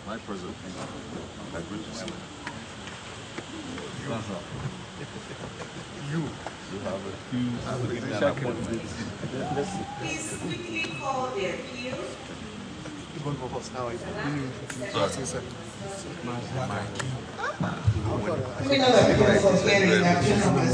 My present. I agree to see. You have a Please quickly call the appeal. Criminal appeal for hearing action number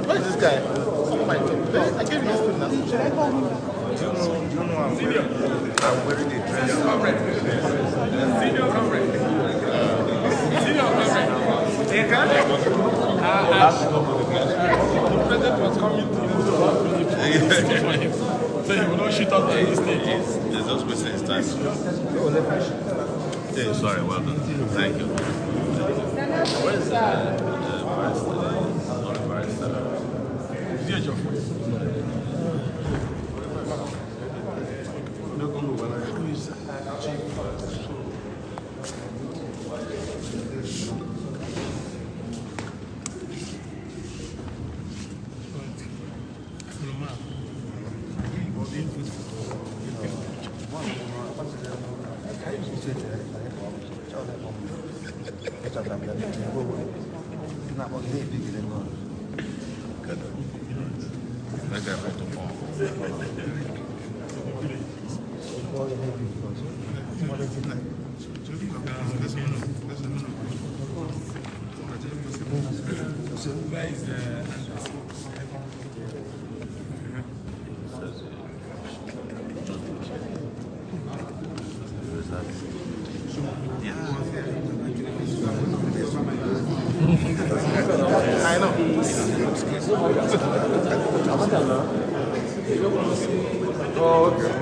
Where's this guy? I gave you this thing now. Do you know I'm wearing a dress? Senior comrade. The president was coming to so he will not shoot up the stage. He's just wasting his time. Yeah, sorry, well done. Thank you. Where's the Ejiofor? I know. Oh, okay.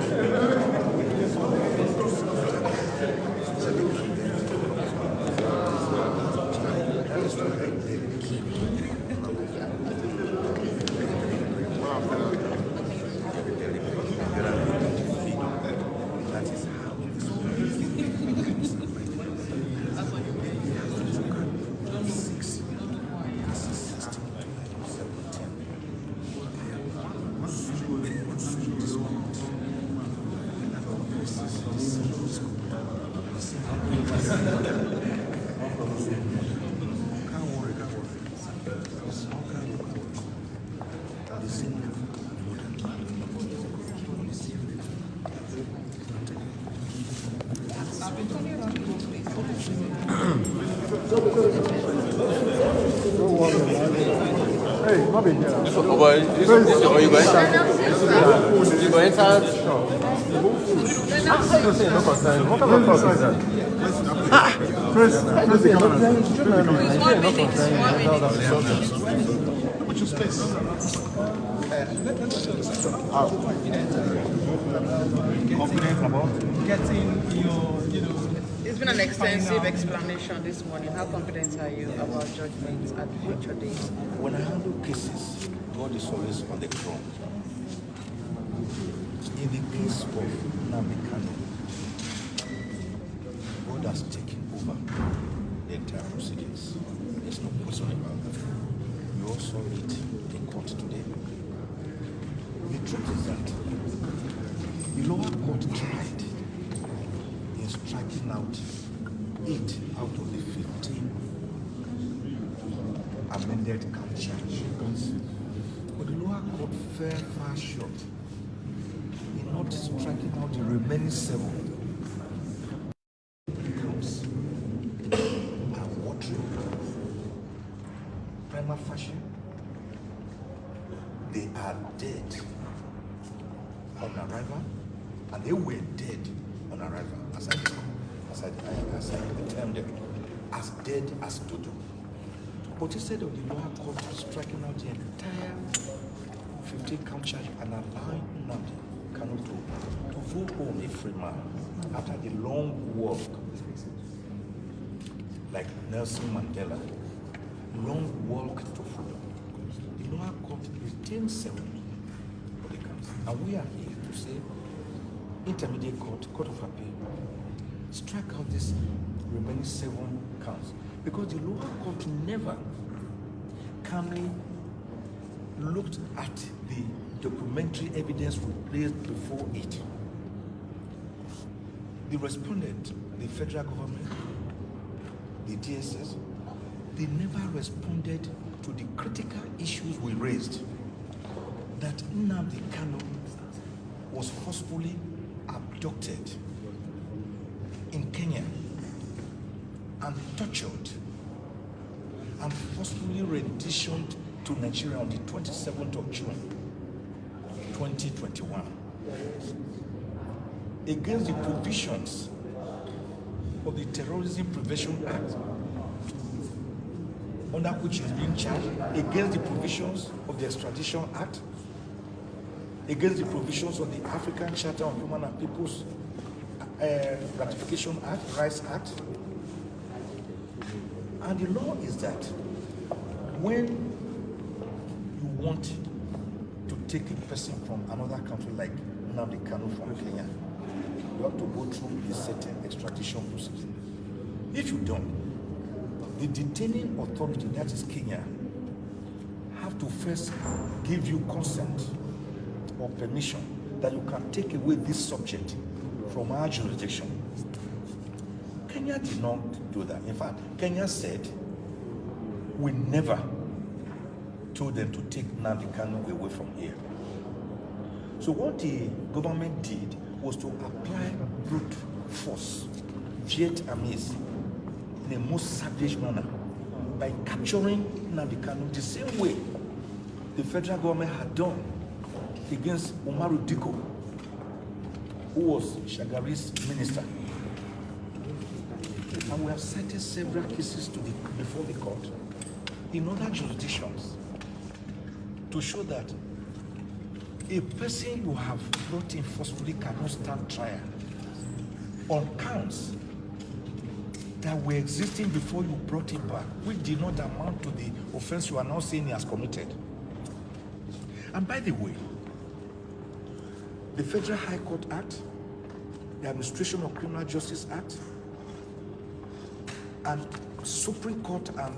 Hey, not be here. This one, boy, this or you go enter. You go enter. No say no concern. What kind of talk is that? First the camera. Put your space. Confident about getting your, It's been an extensive explanation this morning. How confident are you about judgments at future days? When I handle cases, God is always on the throne. In the case of Nnamdi Kanu, God has taken over the entire proceedings. There's no question about that. You also read in court today. The truth is that the lower court tried in striking out 8 out of the 15 amended count charges. But the lower court fell far short in not striking out the remaining 7 counts. And watering prima facie, they are dead on arrival, and they were dead on arrival, as I termed them, as dead as Dodo. But instead of the lower court striking out the entire 15 count charge and allowing Nnamdi Kanu to go home a free man after the long walk, like Nelson Mandela, long walk to freedom, the lower court retained 7 of the counts. And we are here to say, intermediate court, court of appeal, strike out this remaining 7 counts, because the lower court never calmly looked at the documentary evidence we placed before it. The respondent, the federal government, the DSS, they never responded to the critical issues we raised, that Nnamdi Kanu was forcefully abducted in Kenya and tortured and forcefully renditioned to Nigeria on the 27th of June 2021 against the provisions of the Terrorism Prevention Act, under which is being charged, against the provisions of the Extradition Act, against the provisions of the African Charter on Human and People's Ratification Act, Rights Act. And the law is that when you want to take a person from another country like Nnamdi Kanu from Kenya, you have to go through a certain extradition process. If you don't, the detaining authority, that is Kenya, have to first give you consent or permission that you can take away this subject from our jurisdiction. Kenya did not do that. In fact, Kenya said, we never told them to take Nnamdi Kanu away from here. So what the government did was to apply brute force, Vietnamese, in a most savage manner, by capturing Nnamdi Kanu the same way the federal government had done against Umaru Diko, who was Shagari's minister. And we have cited several cases before the court in other jurisdictions to show that a person you have brought in forcefully cannot stand trial on counts that were existing before you brought him back, which did not amount to the offense you are now saying he has committed. And by the way, the Federal High Court Act, the Administration of Criminal Justice Act, and Supreme Court and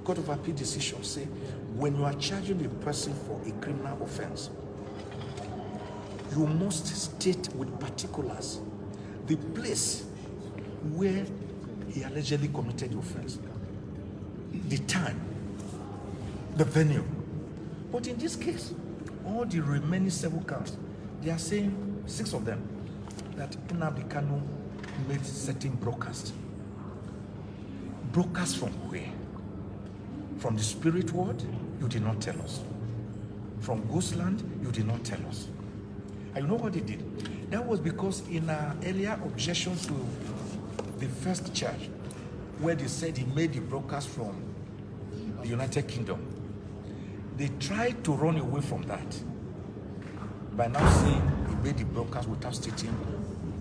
Court of Appeal decisions say when you are charging a person for a criminal offense, you must state with particulars the place where he allegedly committed the offense, the time, the venue. But in this case, all the remaining 7 counts, they are saying, 6 of them, that Nnamdi Kanu made certain broadcasts. Broadcasts from where? From the spirit world, you did not tell us. From Ghostland, you did not tell us. And you know what they did? That was because in our earlier objection to the first charge, where they said he made the broadcast from the United Kingdom, they tried to run away from that by now saying he made the broadcast without stating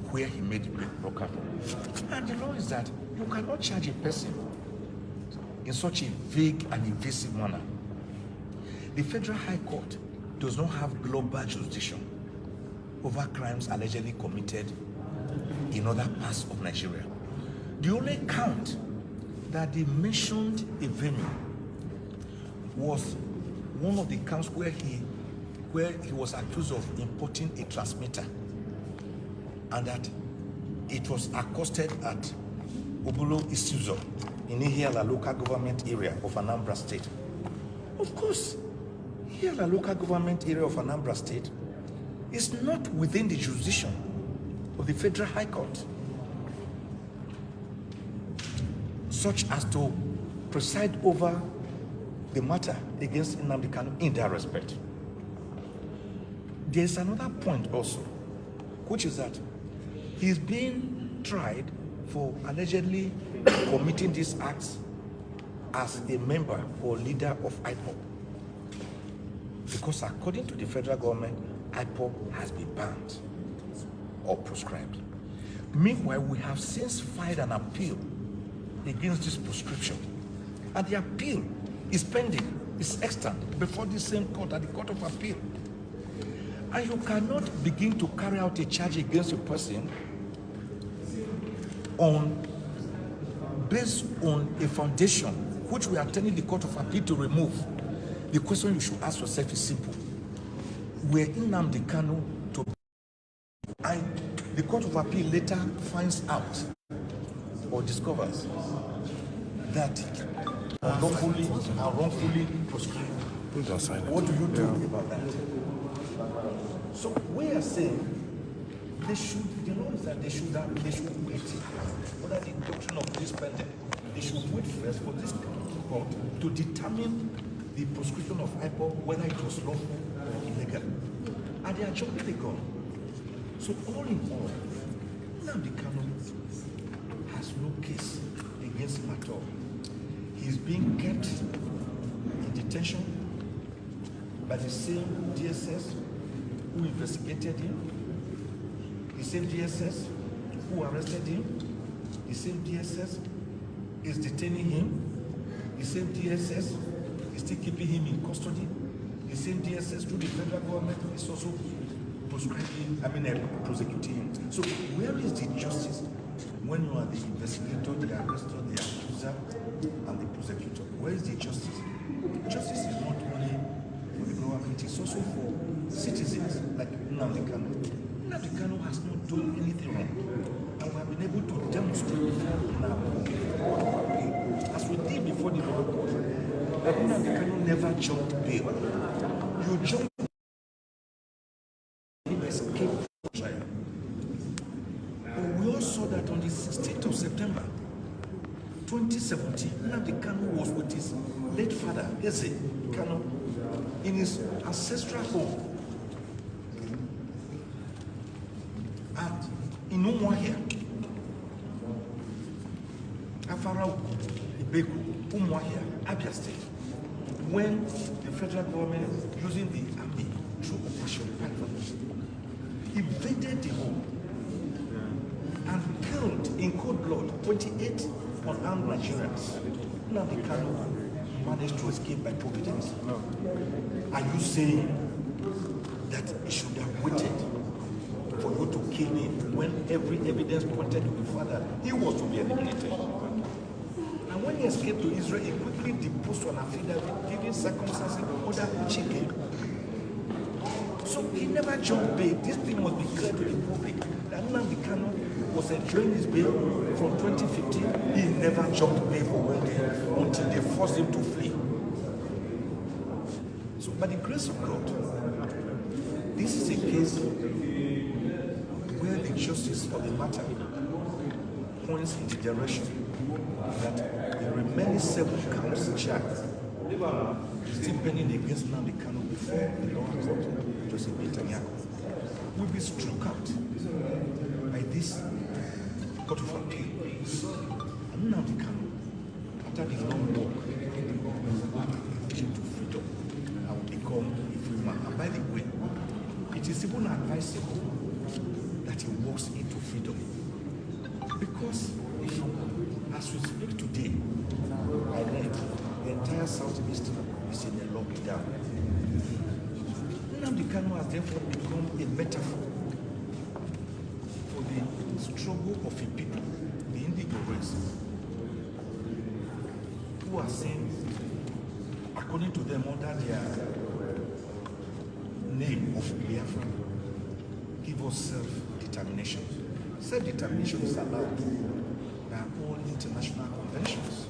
where he made the broadcast from. And the law is that you cannot charge a person in such a vague and invasive manner. The Federal High Court does not have global jurisdiction over crimes allegedly committed in other parts of Nigeria. The only count that they mentioned a venue was one of the counts where he was accused of importing a transmitter, and that it was accosted at Obulo Isuzo in Ihiala local government area of Anambra State. Of course, Ihiala local government area of Anambra State is not within the jurisdiction of the Federal High Court, such as to preside over the matter against Nnamdi Kanu in that respect. There's another point also, which is that he's being tried for allegedly committing these acts as a member or leader of IPOB. Because according to the federal government, IPOB has been banned or proscribed. Meanwhile, we have since filed an appeal against this proscription, and the appeal is pending, is extant before the same court, at the Court of Appeal. And you cannot begin to carry out a charge against a person based on a foundation which we are telling the Court of Appeal to remove. The question you should ask yourself is simple. Were Nnamdi Kanu to, and the Court of Appeal later finds out or discovers that unlawfully and wrongfully proscribed. What do you do about that? So we are saying they should, the law is that they should wait. What are the doctrine of this pendant? They should wait first for this court to determine the prescription of IPOB, whether it was lawful or illegal. And they are jumping the gun. So all in all, Nnamdi Kanu has no case against him at all. He's being kept in detention by the same DSS who investigated him, the same DSS who arrested him, the same DSS is detaining him, the same DSS is still keeping him in custody, the same DSS through the federal government is also prosecuting him. So where is the justice when you are the investigator, the arrestor, the accuser, and the prosecutor? Where is the justice? Justice is not only for the government, it's also for citizens like Nnamdi Kanu. Nnamdi Kanu has not done anything wrong, and we have been able to demonstrate now, as we did before the lower court, that Nnamdi Kanu never jumped bail. You jump, you escape from trial. But we all saw that on the 16th of September 2017, Nnamdi Kanu was with his late father, Ejiofor Kanu, in his ancestral home at Umuahia, Afarau, Ibeku, Umuahia, Abia State, when the federal government, using the army through Operation Python, invaded the home and killed in cold blood 28 unarmed Nigerians. Nnamdi Kanu managed to escape by providence. No. Are you saying that he should have waited for you to kill him when every evidence pointed to the fact that he was to be eliminated? And when he escaped to Israel, he quickly deposed on affidavit, giving circumstances under which he came. So he never jumped bail. This thing must be clear to the public that Nnamdi Kanu was enjoying his bail from 2015. He never jumped bail for 1 day until they forced him to flee. So by the grace of God, this is a case where the justice of the matter points in the direction that the remaining 7 counts charged still pending against Nnamdi Kanu before the lower court, Joseph Ejiofor, will be struck out by this court of appeal. And Nnamdi Kanu, after the long walk, into freedom and will become a free man. And by the way, it is even advisable that he walks into freedom, because as we speak today, I read the entire Southeast is in a lockdown. Nnamdi Kanu has therefore become a metaphor for the struggle of a people, the indigo race, who are saying, according to them, under their name of Biafra, give us self-determination. Self-determination is allowed by all international conventions,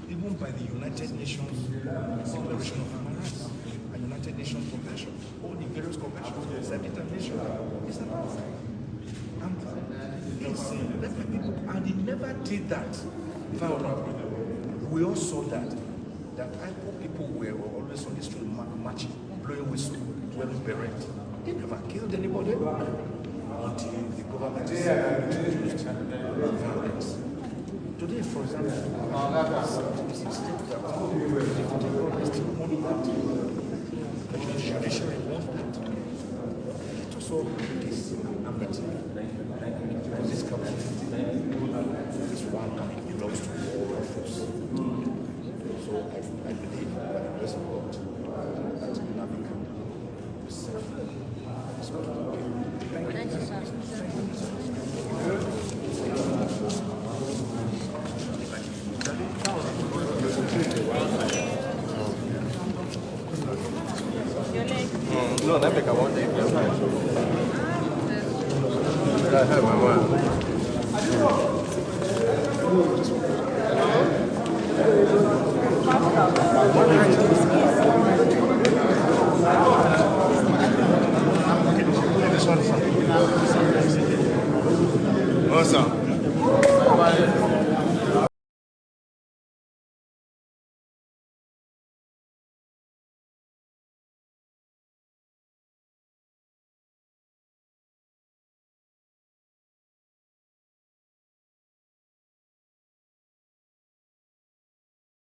even by the United Nations Declaration of Human Rights and United Nations Convention, all the various conventions. Self-determination is allowed. And he's saying, let the people, and he never did that violently. We all saw that IPOB people were always on the street marching, blowing whistle, wearing beret. They never killed anybody until the government used violence. Today, for example, still want that. The judiciary wants that. Let us all do this amity. Because this country is one and it belongs to all of us. So I believe by the grace of God that Nnamdi Kanu is safe. Thank you, sir. No, that make I want to I have my mind.